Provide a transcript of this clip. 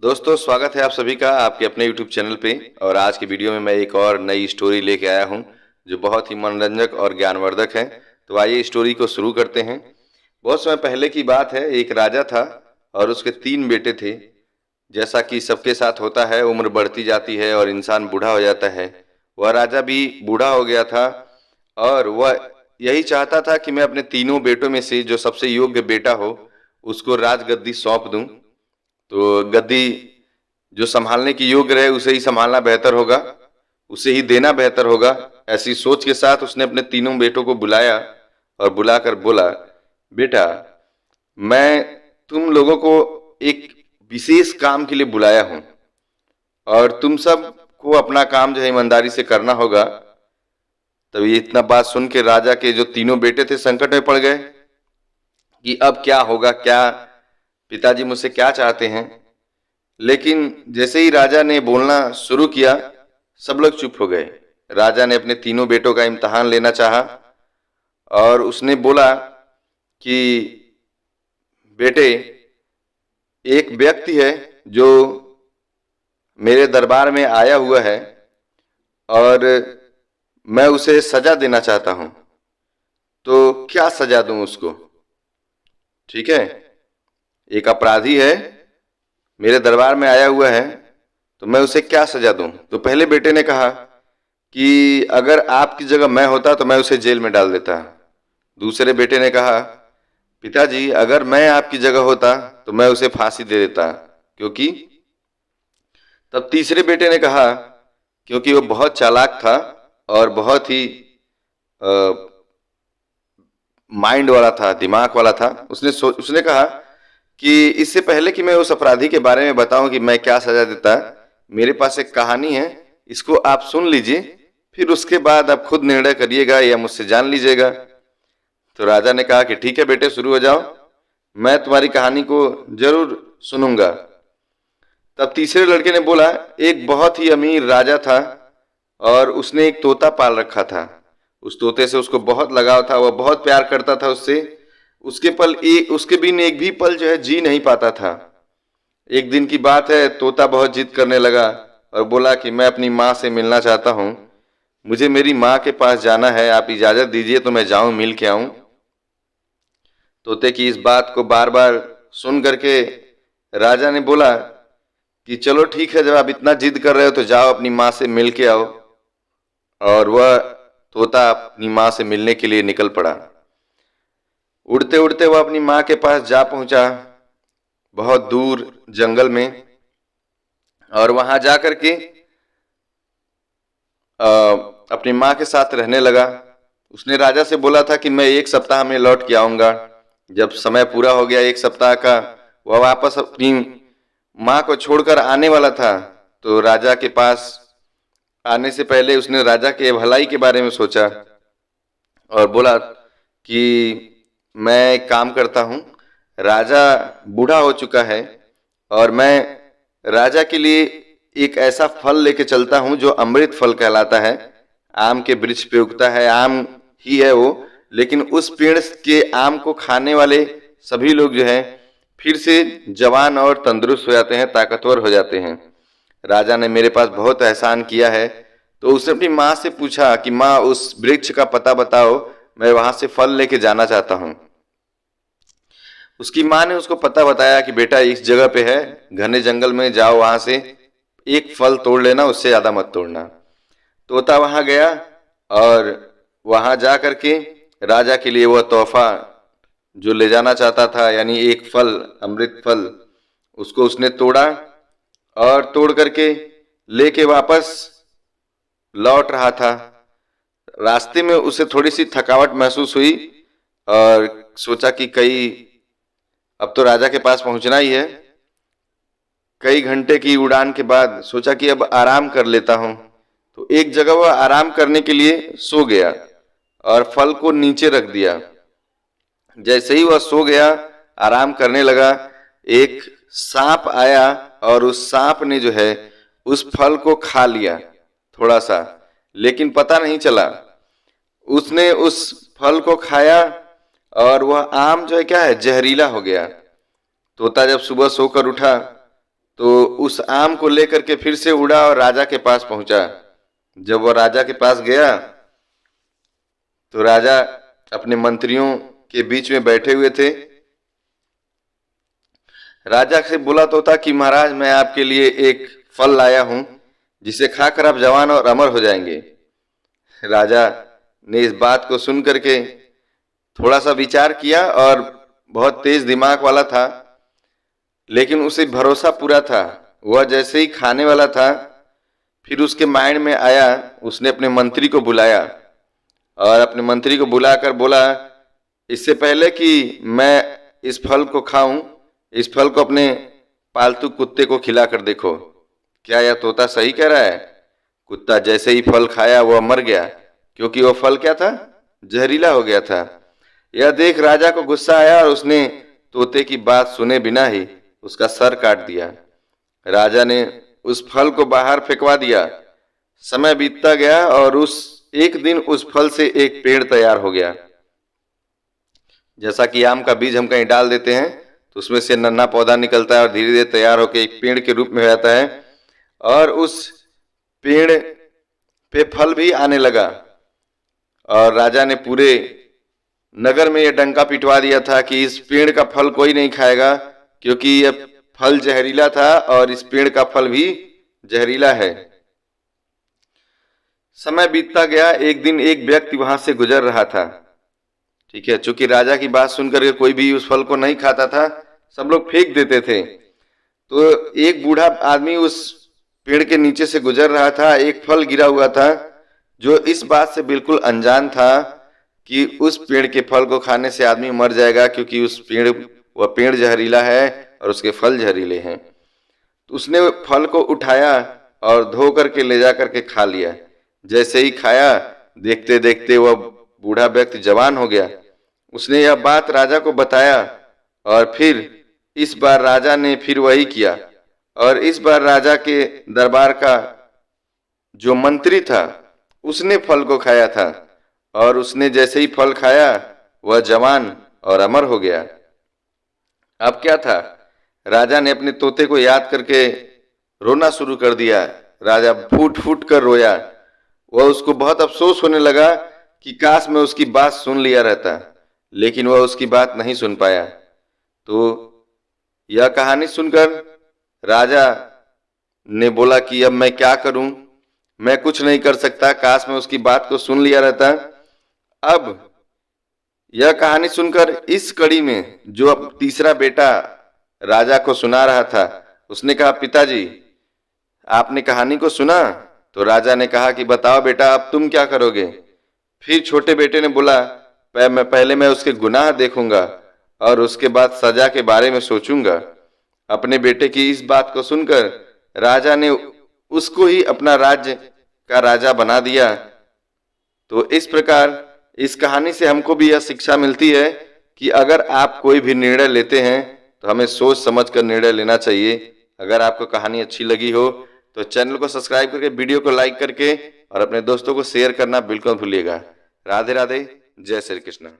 दोस्तों, स्वागत है आप सभी का आपके अपने YouTube चैनल पे। और आज की वीडियो में मैं एक और नई स्टोरी लेके आया हूँ जो बहुत ही मनोरंजक और ज्ञानवर्धक है। तो आइए स्टोरी को शुरू करते हैं। बहुत समय पहले की बात है। एक राजा था और उसके 3 बेटे थे। जैसा कि सबके साथ होता है, उम्र बढ़ती जाती है और इंसान बूढ़ा हो जाता है। वह राजा भी बूढ़ा हो गया था और वह यही चाहता था कि मैं अपने तीनों बेटों में से जो सबसे योग्य बेटा हो उसको राजगद्दी सौंप दूं। तो गद्दी जो संभालने की योग्य रहे उसे ही संभालना बेहतर होगा, उसे ही देना बेहतर होगा। ऐसी सोच के साथ उसने अपने तीनों बेटों को बुलाया और बुलाकर बोला, बेटा, मैं तुम लोगों को एक विशेष काम के लिए बुलाया हूं और तुम सब को अपना काम जो है ईमानदारी से करना होगा। तब ये इतना बात सुन के राजा के जो तीनों बेटे थे संकट में पड़ गए कि अब क्या होगा, क्या पिताजी मुझसे क्या चाहते हैं। लेकिन जैसे ही राजा ने बोलना शुरू किया, सब लोग चुप हो गए। राजा ने अपने तीनों बेटों का इम्तिहान लेना चाहा और उसने बोला कि बेटे, एक व्यक्ति है जो मेरे दरबार में आया हुआ है और मैं उसे सजा देना चाहता हूं। तो क्या सजा दूं उसको? ठीक है, एक अपराधी है, मेरे दरबार में आया हुआ है, तो मैं उसे क्या सजा दूं? तो पहले बेटे ने कहा कि अगर आपकी जगह मैं होता तो मैं उसे जेल में डाल देता। दूसरे बेटे ने कहा, पिताजी, अगर मैं आपकी जगह होता तो मैं उसे फांसी दे देता। क्योंकि तब तीसरे बेटे ने कहा, क्योंकि वो बहुत चालाक था और बहुत ही माइंड वाला था, दिमाग वाला था। उसने कहा कि इससे पहले कि मैं उस अपराधी के बारे में बताऊं कि मैं क्या सजा देता, मेरे पास एक कहानी है, इसको आप सुन लीजिए, फिर उसके बाद आप खुद निर्णय करिएगा या मुझसे जान लीजिएगा। तो राजा ने कहा कि ठीक है बेटे, शुरू हो जाओ, मैं तुम्हारी कहानी को जरूर सुनूंगा। तब तीसरे लड़के ने बोला, एक बहुत ही अमीर राजा था और उसने एक तोता पाल रखा था। उस तोते से उसको बहुत लगाव था, वह बहुत प्यार करता था उससे। उसके बिन एक भी पल जो है जी नहीं पाता था। एक दिन की बात है, तोता बहुत जिद करने लगा और बोला कि मैं अपनी माँ से मिलना चाहता हूँ, मुझे मेरी माँ के पास जाना है, आप इजाजत दीजिए तो मैं जाऊं, मिल के आऊं। तोते की इस बात को बार बार सुन करके राजा ने बोला कि चलो ठीक है, जब आप इतना जिद कर रहे हो तो जाओ अपनी माँ से मिल के आओ। और वह तोता अपनी माँ से मिलने के लिए निकल पड़ा। उड़ते उड़ते वह अपनी माँ के पास जा पहुंचा, बहुत दूर जंगल में। और वहां जाकर के अपनी माँ के साथ रहने लगा। उसने राजा से बोला था कि मैं 1 सप्ताह में लौट के आऊंगा। जब समय पूरा हो गया 1 सप्ताह का, वह वापस अपनी माँ को छोड़कर आने वाला था। तो राजा के पास आने से पहले उसने राजा के भलाई के बारे में सोचा और बोला कि मैं एक काम करता हूँ, राजा बूढ़ा हो चुका है और मैं राजा के लिए एक ऐसा फल लेके चलता हूँ जो अमृत फल कहलाता है। आम के वृक्ष पे उगता है, आम ही है वो, लेकिन उस पेड़ के आम को खाने वाले सभी लोग जो है फिर से जवान और तंदुरुस्त हो जाते हैं, ताकतवर हो जाते हैं। राजा ने मेरे पास बहुत एहसान किया है। तो उसने अपनी माँ से पूछा कि माँ, उस वृक्ष का पता बताओ, मैं वहां से फल लेके जाना चाहता हूँ। उसकी माँ ने उसको पता बताया कि बेटा इस जगह पे है, घने जंगल में जाओ, वहां से एक फल तोड़ लेना, उससे ज्यादा मत तोड़ना। तोता वहां गया और वहां जा करके राजा के लिए वह तोहफा जो ले जाना चाहता था, यानी एक फल, अमृत फल, उसको उसने तोड़ा और तोड़ करके लेके वापस लौट रहा था। रास्ते में उसे थोड़ी सी थकावट महसूस हुई और सोचा कि अब तो राजा के पास पहुंचना ही है। कई घंटे की उड़ान के बाद सोचा कि अब आराम कर लेता हूं। तो एक जगह वह आराम करने के लिए सो गया और फल को नीचे रख दिया। जैसे ही वह सो गया, आराम करने लगा, एक सांप आया और उस सांप ने जो है उस फल को खा लिया थोड़ा सा, लेकिन पता नहीं चला। उसने उस फल को खाया और वह आम जो है क्या है, जहरीला हो गया। तोता जब सुबह सोकर उठा तो उस आम को लेकर के फिर से उड़ा और राजा के पास पहुंचा। जब वह राजा के पास गया तो राजा अपने मंत्रियों के बीच में बैठे हुए थे। राजा से बोला तो था कि महाराज, मैं आपके लिए एक फल लाया हूं जिसे खाकर आप जवान और अमर हो जाएंगे। राजा ने इस बात को सुन करके थोड़ा सा विचार किया और बहुत तेज दिमाग वाला था, लेकिन उसे भरोसा पूरा था। वह जैसे ही खाने वाला था, फिर उसके माइंड में आया, उसने अपने मंत्री को बुलाया और अपने मंत्री को बुलाकर बोला, इससे पहले कि मैं इस फल को खाऊं, इस फल को अपने पालतू कुत्ते को खिलाकर देखो, क्या यह तोता सही कह रहा है। कुत्ता जैसे ही फल खाया वह मर गया, क्योंकि वह फल क्या था, जहरीला हो गया था। यह देख राजा को गुस्सा आया और उसने तोते की बात सुने बिना ही उसका सर काट दिया। राजा ने उस फल को बाहर फेंकवा दिया। समय बीतता गया और उस एक दिन उस फल से एक पेड़ तैयार हो गया। जैसा कि आम का बीज हम कहीं डाल देते हैं तो उसमें से नन्हा पौधा निकलता है और धीरे धीरे तैयार होकर एक पेड़ के रूप में हो जाता है, और उस पेड़ पे फल भी आने लगा। और राजा ने पूरे नगर में यह डंका पिटवा दिया था कि इस पेड़ का फल कोई नहीं खाएगा, क्योंकि यह फल जहरीला था और इस पेड़ का फल भी जहरीला है। समय बीतता गया। एक दिन एक व्यक्ति वहां से गुजर रहा था। ठीक है, चूंकि राजा की बात सुनकर के कोई भी उस फल को नहीं खाता था, सब लोग फेंक देते थे। तो एक बूढ़ा आदमी उस पेड़ के नीचे से गुजर रहा था। एक फल गिरा हुआ था जो इस बात से बिल्कुल अनजान था कि उस पेड़ के फल को खाने से आदमी मर जाएगा, क्योंकि वह पेड़ जहरीला है और उसके फल जहरीले हैं। तो उसने फल को उठाया और धो करके ले जा करके खा लिया। जैसे ही खाया, देखते देखते वह बूढ़ा व्यक्ति जवान हो गया। उसने यह बात राजा को बताया और फिर इस बार राजा ने फिर वही किया। और इस बार राजा के दरबार का जो मंत्री था उसने फल को खाया था, और उसने जैसे ही फल खाया वह जवान और अमर हो गया। अब क्या था, राजा ने अपने तोते को याद करके रोना शुरू कर दिया। राजा फूट फूट कर रोया। वह उसको बहुत अफसोस होने लगा कि काश मैं उसकी बात सुन लिया रहता, लेकिन वह उसकी बात नहीं सुन पाया। तो यह कहानी सुनकर राजा ने बोला कि अब मैं क्या करूं, मैं कुछ नहीं कर सकता, काश मैं उसकी बात को सुन लिया रहता। अब यह कहानी सुनकर इस कड़ी में जो अब तीसरा बेटा राजा को सुना रहा था, उसने कहा, पिताजी आपने कहानी को सुना? तो राजा ने कहा कि बताओ बेटा, अब तुम क्या करोगे? फिर छोटे बेटे ने बोला, पहले मैं उसके गुनाह देखूंगा और उसके बाद सजा के बारे में सोचूंगा। अपने बेटे की इस बात को सुनकर राजा ने उसको ही अपना राज्य का राजा बना दिया। तो इस प्रकार इस कहानी से हमको भी यह शिक्षा मिलती है कि अगर आप कोई भी निर्णय लेते हैं तो हमें सोच समझ कर निर्णय लेना चाहिए। अगर आपको कहानी अच्छी लगी हो तो चैनल को सब्सक्राइब करके, वीडियो को लाइक करके और अपने दोस्तों को शेयर करना बिल्कुल भूलिएगा। राधे राधे, जय श्री कृष्ण।